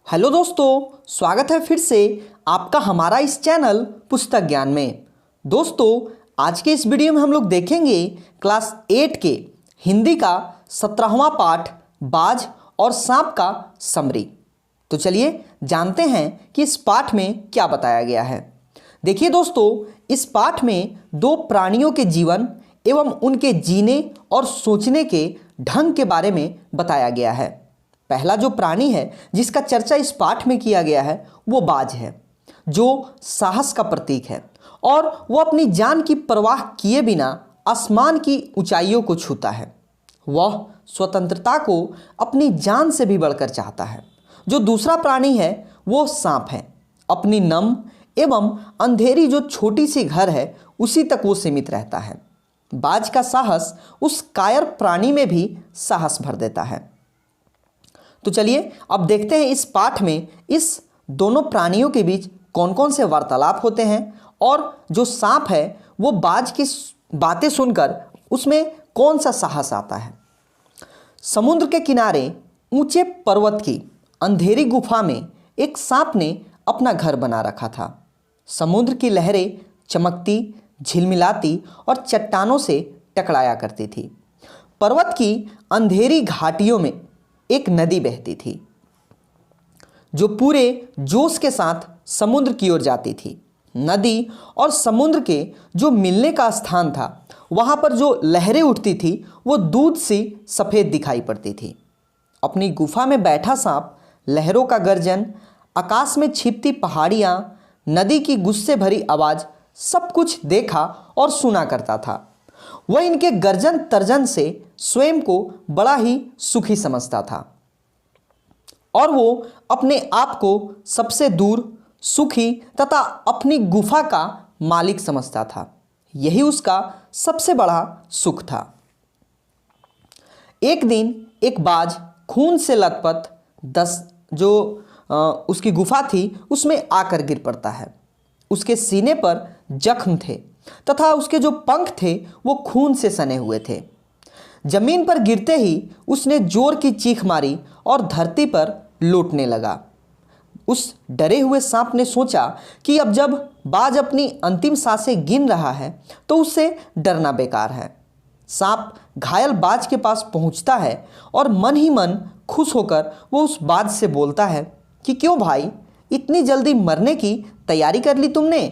Hello दोस्तों, स्वागत है फिर से आपका हमारा इस चैनल पुस्तक ज्ञान में। दोस्तों, आज के इस वीडियो में हम लोग देखेंगे क्लास 8 के हिंदी का 17वां पाठ बाज और सांप का समरी। तो चलिए जानते हैं कि इस पाठ में क्या बताया गया है। देखिए दोस्तों, इस पाठ में दो प्राणियों के जीवन एवं उनके जीने और सोचने के ढंग के बारे में बताया गया है। पहला जो प्राणी है जिसका चर्चा इस पाठ में किया गया है वो बाज है, जो साहस का प्रतीक है और वो अपनी जान की परवाह किए बिना आसमान की ऊंचाइयों को छूता है। वह स्वतंत्रता को अपनी जान से भी बढ़कर चाहता है। जो दूसरा प्राणी है वो सांप है। अपनी नम एवं अंधेरी जो छोटी सी घर है उसी तक वो सीमित रहता है। बाज का साहस उस कायर प्राणी में भी साहस भर देता है। तो चलिए अब देखते हैं इस पाठ में इस दोनों प्राणियों के बीच कौन कौन से वार्तालाप होते हैं और जो सांप है वो बाज की बातें सुनकर उसमें कौन सा साहस आता है। समुद्र के किनारे ऊंचे पर्वत की अंधेरी गुफा में एक सांप ने अपना घर बना रखा था। समुद्र की लहरें चमकती, झिलमिलाती और चट्टानों से टकराया करती थी। पर्वत की अंधेरी घाटियों में एक नदी बहती थी जो पूरे जोश के साथ समुद्र की ओर जाती थी। नदी और समुद्र के जो मिलने का स्थान था वहां पर जो लहरें उठती थी वो दूध सी सफ़ेद दिखाई पड़ती थी। अपनी गुफा में बैठा सांप लहरों का गर्जन, आकाश में छिपती पहाड़ियां, नदी की गुस्से भरी आवाज़ सब कुछ देखा और सुना करता था। वह इनके गर्जन तर्जन से स्वयं को बड़ा ही सुखी समझता था और वो अपने आप को सबसे दूर, सुखी तथा अपनी गुफा का मालिक समझता था। यही उसका सबसे बड़ा सुख था। एक दिन एक बाज खून से लथपथ उसकी गुफा थी उसमें आकर गिर पड़ता है। उसके सीने पर जख्म थे तथा उसके जो पंख थे वो खून से सने हुए थे। जमीन पर गिरते ही उसने जोर की चीख मारी और धरती पर लौटने लगा। उस डरे हुए सांप ने सोचा कि अब जब बाज अपनी अंतिम सांसें गिन रहा है तो उससे डरना बेकार है। सांप घायल बाज के पास पहुंचता है और मन ही मन खुश होकर वो उस बाज से बोलता है कि क्यों भाई, इतनी जल्दी मरने की तैयारी कर ली तुमने।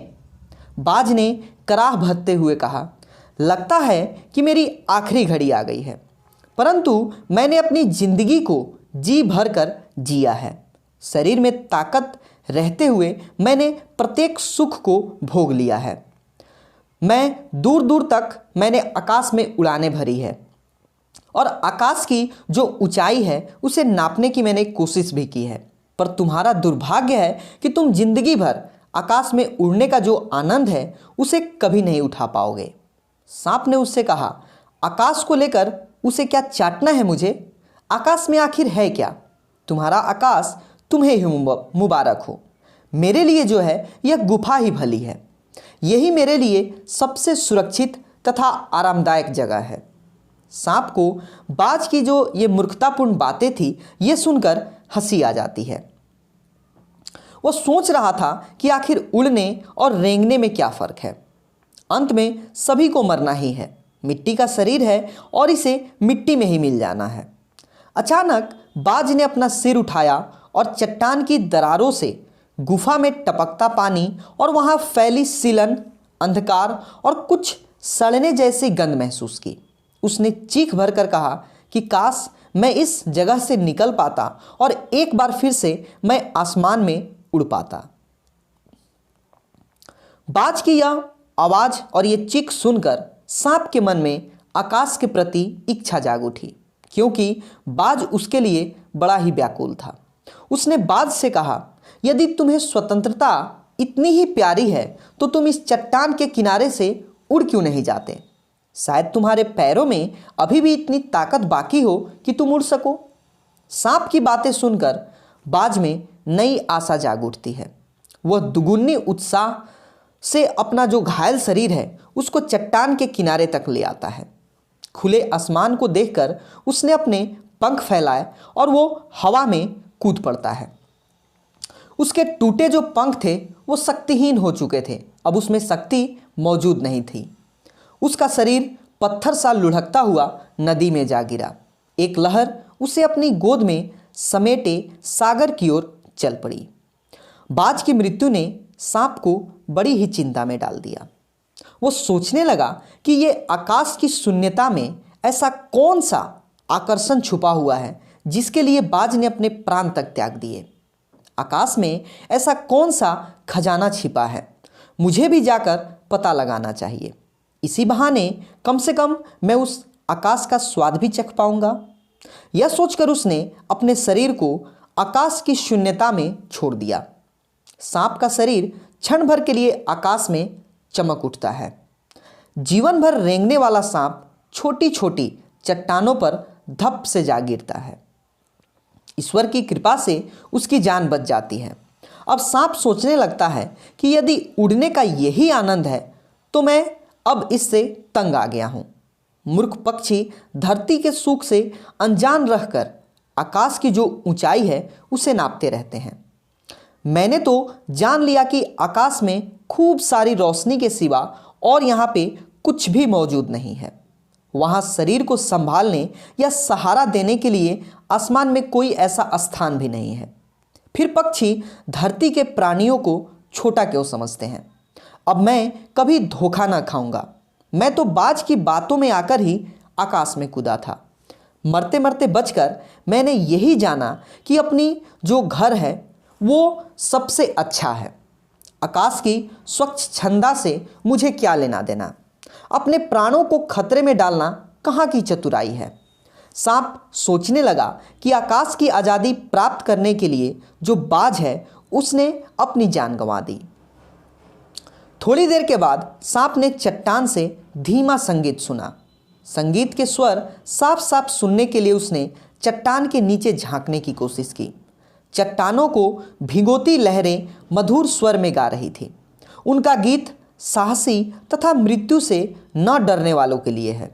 बाज ने कराह भरते हुए कहा, लगता है कि मेरी आखिरी घड़ी आ गई है, परंतु मैंने अपनी जिंदगी को जी भर कर जिया है। शरीर में ताकत रहते हुए मैंने प्रत्येक सुख को भोग लिया है। मैं दूर दूर तक मैंने आकाश में उड़ानें भरी है और आकाश की जो ऊंचाई है उसे नापने की मैंने कोशिश भी की है, पर तुम्हारा दुर्भाग्य है कि तुम जिंदगी भर आकाश में उड़ने का जो आनंद है उसे कभी नहीं उठा पाओगे। सांप ने उससे कहा, आकाश को लेकर उसे क्या चाटना है मुझे? आकाश में आखिर है क्या? तुम्हारा आकाश तुम्हें ही मुबारक हो। मेरे लिए जो है यह गुफा ही भली है। यही मेरे लिए सबसे सुरक्षित तथा आरामदायक जगह है। सांप को बाज की जो ये मूर्खतापूर्ण बातें थी ये सुनकर हंसी आ जाती है। वो सोच रहा था कि आखिर उड़ने और रेंगने में क्या फ़र्क है। अंत में सभी को मरना ही है। मिट्टी का शरीर है और इसे मिट्टी में ही मिल जाना है। अचानक बाज ने अपना सिर उठाया और चट्टान की दरारों से गुफा में टपकता पानी और वहां फैली सीलन, अंधकार और कुछ सड़ने जैसी गंध महसूस की। उसने चीख भरकर कहा कि काश मैं इस जगह से निकल पाता और एक बार फिर से मैं आसमान में उड़ पाता। बाज की यह आवाज और ये चीख सुनकर सांप के मन में आकाश के प्रति इच्छा जाग उठी, क्योंकि बाज उसके लिए बड़ा ही व्याकुल था। उसने बाज से कहा, यदि तुम्हें स्वतंत्रता इतनी ही प्यारी है तो तुम इस चट्टान के किनारे से उड़ क्यों नहीं जाते? शायद तुम्हारे पैरों में अभी भी इतनी ताकत बाकी हो कि तुम उड़ सको। सांप की बातें सुनकर बाज में नई आशा जाग उठती है। वह दुगुनी उत्साह से अपना जो घायल शरीर है उसको चट्टान के किनारे तक ले आता है। खुले आसमान को देखकर उसने अपने पंख फैलाए और वो हवा में कूद पड़ता है। उसके टूटे जो पंख थे वो शक्तिहीन हो चुके थे, अब उसमें शक्ति मौजूद नहीं थी। उसका शरीर पत्थर सा लुढ़कता हुआ नदी में जा गिरा। एक लहर उसे अपनी गोद में समेटे सागर की ओर चल पड़ी। बाज की मृत्यु ने सांप को बड़ी ही चिंता में डाल दिया। वो सोचने लगा कि ये आकाश की शून्यता में ऐसा कौन सा आकर्षण छुपा हुआ है जिसके लिए बाज ने अपने प्राण तक त्याग दिए। आकाश में ऐसा कौन सा खजाना छिपा है, मुझे भी जाकर पता लगाना चाहिए। इसी बहाने कम से कम मैं उस आकाश का स्वाद भी चख पाऊंगा। यह सोचकर उसने अपने शरीर को आकाश की शून्यता में छोड़ दिया। सांप का शरीर क्षण भर के लिए आकाश में चमक उठता है। जीवन भर रेंगने वाला सांप छोटी छोटी चट्टानों पर धप से जा गिरता है। ईश्वर की कृपा से उसकी जान बच जाती है। अब सांप सोचने लगता है कि यदि उड़ने का यही आनंद है तो मैं अब इससे तंग आ गया हूँ। मूर्ख पक्षी धरती के सुख से अनजान रहकर आकाश की जो ऊंचाई है उसे नापते रहते हैं। मैंने तो जान लिया कि आकाश में खूब सारी रोशनी के सिवा और यहाँ पे कुछ भी मौजूद नहीं है। वहाँ शरीर को संभालने या सहारा देने के लिए आसमान में कोई ऐसा स्थान भी नहीं है। फिर पक्षी धरती के प्राणियों को छोटा क्यों समझते हैं। अब मैं कभी धोखा ना खाऊंगा। मैं तो बाज की बातों में आकर ही आकाश में कूदा था। मरते मरते बचकर मैंने यही जाना कि अपनी जो घर है वो सबसे अच्छा है। आकाश की स्वच्छ छंदा से मुझे क्या लेना देना। अपने प्राणों को खतरे में डालना कहाँ की चतुराई है। सांप सोचने लगा कि आकाश की आज़ादी प्राप्त करने के लिए जो बाज है उसने अपनी जान गंवा दी। थोड़ी देर के बाद सांप ने चट्टान से धीमा संगीत सुना। संगीत के स्वर साफ साफ सुनने के लिए उसने चट्टान के नीचे झांकने की कोशिश की। चट्टानों को भिगोती लहरें मधुर स्वर में गा रही थी। उनका गीत साहसी तथा मृत्यु से न डरने वालों के लिए है।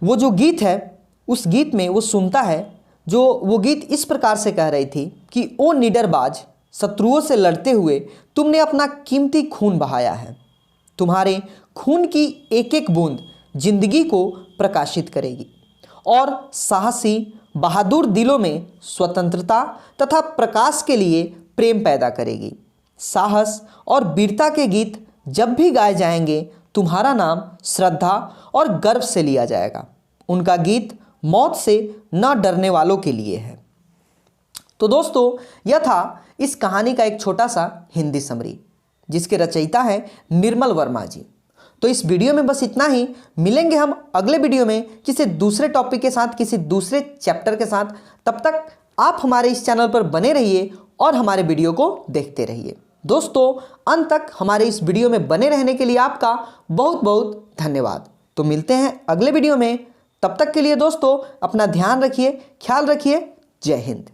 वो जो गीत है उस गीत में वो सुनता है, वो गीत इस प्रकार से कह रही थी कि ओ निडरबाज, शत्रुओं से लड़ते हुए तुमने अपना कीमती खून बहाया है। तुम्हारे खून की एक एक बूंद जिंदगी को प्रकाशित करेगी और साहसी बहादुर दिलों में स्वतंत्रता तथा प्रकाश के लिए प्रेम पैदा करेगी। साहस और वीरता के गीत जब भी गाए जाएंगे तुम्हारा नाम श्रद्धा और गर्व से लिया जाएगा। उनका गीत मौत से न डरने वालों के लिए है। तो दोस्तों, यह था इस कहानी का एक छोटा सा हिंदी समरी जिसके रचयिता है निर्मल वर्मा जी। तो इस वीडियो में बस इतना ही। मिलेंगे हम अगले वीडियो में किसी दूसरे टॉपिक के साथ, किसी दूसरे चैप्टर के साथ। तब तक आप हमारे इस चैनल पर बने रहिए और हमारे वीडियो को देखते रहिए। दोस्तों, अंत तक हमारे इस वीडियो में बने रहने के लिए आपका बहुत बहुत धन्यवाद। तो मिलते हैं अगले वीडियो में। तब तक के लिए दोस्तों अपना ध्यान रखिए, ख्याल रखिए। जय हिंद।